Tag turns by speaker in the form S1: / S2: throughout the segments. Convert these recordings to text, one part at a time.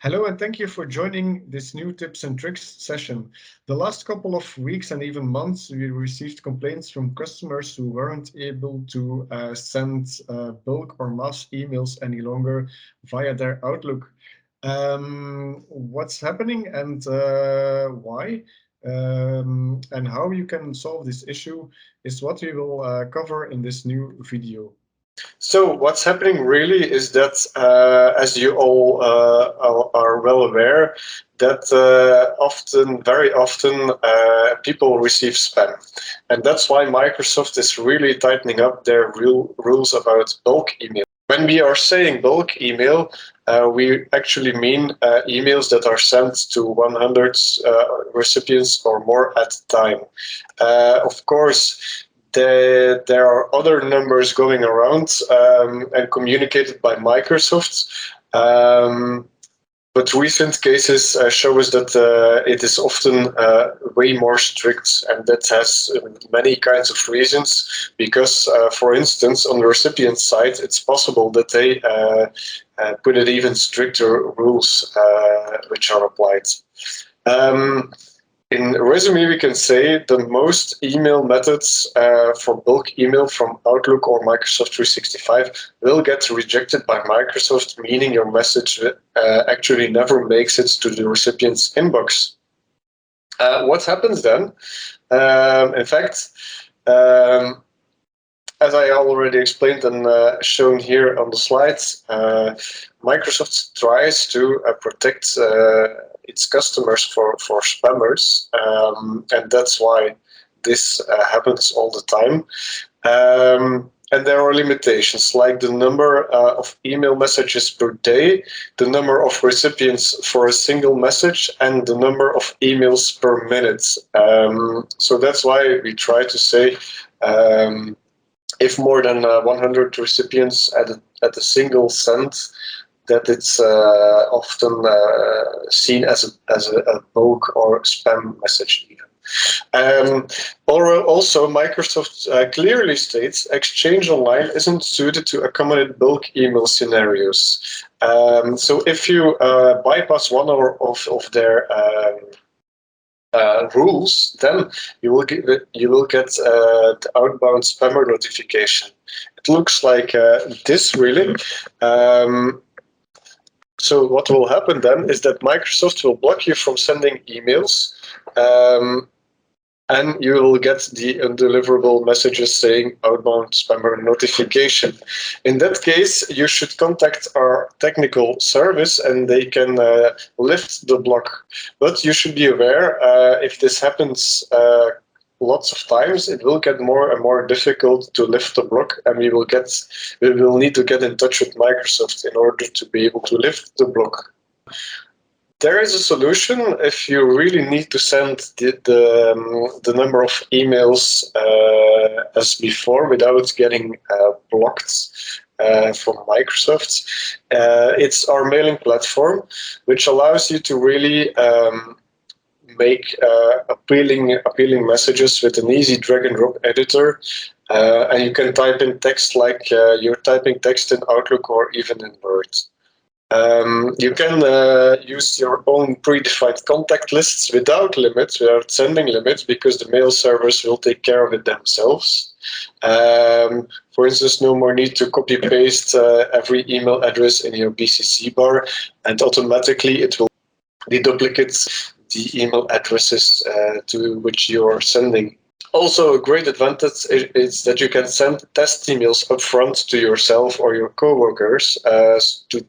S1: Hello, and thank you for joining this new tips and tricks session. The last couple of weeks and even months, we received complaints from customers who weren't able to send bulk or mass emails any longer via their Outlook. What's happening and why? And how you can solve this issue is what we will cover in this new video. So what's happening really is that, as you all are well aware, that very often, people receive spam. And that's why Microsoft is really tightening up their rules about bulk email. When we are saying bulk email, we actually mean emails that are sent to 100 recipients or more at a time. Of course, there are other numbers going around and communicated by Microsoft. But recent cases show us that it is often way more strict, and that has many kinds of reasons. Because, for instance, on the recipient side, it's possible that they put in even stricter rules which are applied. In resume, we can say the most email methods for bulk email from Outlook or Microsoft 365 will get rejected by Microsoft, meaning your message actually never makes it to the recipient's inbox. What happens then? In fact, as I already explained and shown here on the slides, Microsoft tries to protect its customers for spammers, and that's why this happens all the time. And there are limitations, like the number of email messages per day, the number of recipients for a single message, and the number of emails per minute. So that's why we try to say, if more than 100 recipients at a single send, that it's often seen as a bulk or spam message even. Also, Microsoft clearly states Exchange Online isn't suited to accommodate bulk email scenarios. So if you bypass one of their rules, then you will get the outbound spammer notification. It looks like this really. So what will happen then is that Microsoft will block you from sending emails, and you will get the undeliverable messages saying outbound spammer notification. In that case, you should contact our technical service and they can lift the block. But you should be aware, if this happens lots of times, it will get more and more difficult to lift the block, and we will need to get in touch with Microsoft in order to be able to lift the block. There is a solution if you really need to send the number of emails as before without getting blocked from Microsoft. It's our mailing platform, which allows you to really make appealing messages with an easy drag and drop editor. And you can type in text like you're typing text in Outlook or even in Word. You can use your own predefined contact lists without limits, without sending limits, because the mail servers will take care of it themselves. For instance, no more need to copy paste every email address in your BCC bar, and automatically it will deduplicate the email addresses to which you are sending. Also, a great advantage is that you can send test emails upfront to yourself or your coworkers to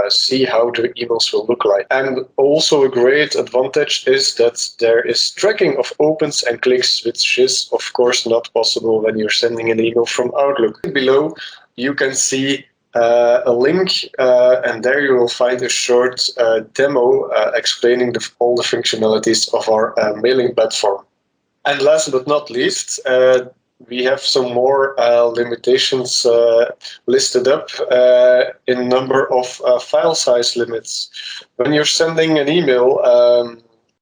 S1: see how the emails will look like. And also a great advantage is that there is tracking of opens and clicks, which is of course not possible when you're sending an email from Outlook. Below, you can see a link, and there you will find a short demo explaining all the functionalities of our mailing platform. And last but not least, we have some more limitations listed up in number of file size limits. When you're sending an email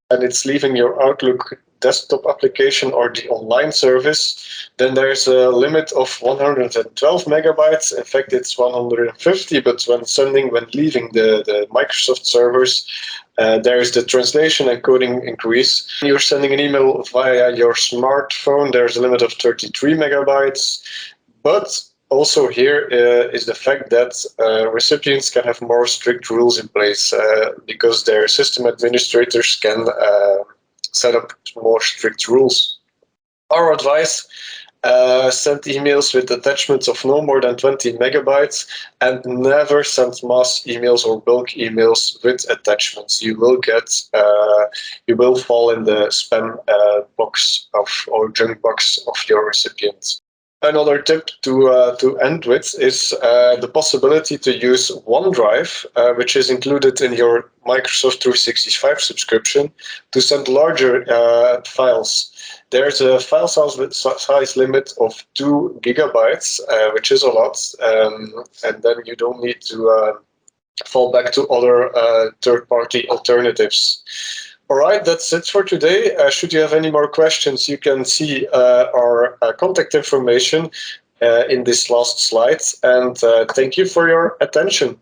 S1: and it's leaving your Outlook desktop application or the online service, then there's a limit of 112 megabytes. In fact, it's 150, but when leaving the Microsoft servers, there is the translation and coding increase. You're sending an email via your smartphone, there's a limit of 33 megabytes. But also here is the fact that recipients can have more strict rules in place because their system administrators can set up more strict rules. Our advice, send emails with attachments of no more than 20 megabytes and never send mass emails or bulk emails with attachments. You will fall in the spam box or junk box of your recipient. Another tip to end with is the possibility to use OneDrive, which is included in your Microsoft 365 subscription, to send larger files. There's a file size limit of 2 gigabytes, which is a lot, and then you don't need to fall back to other third-party alternatives. All right, that's it for today. Should you have any more questions, you can see our contact information in this last slide. And thank you for your attention.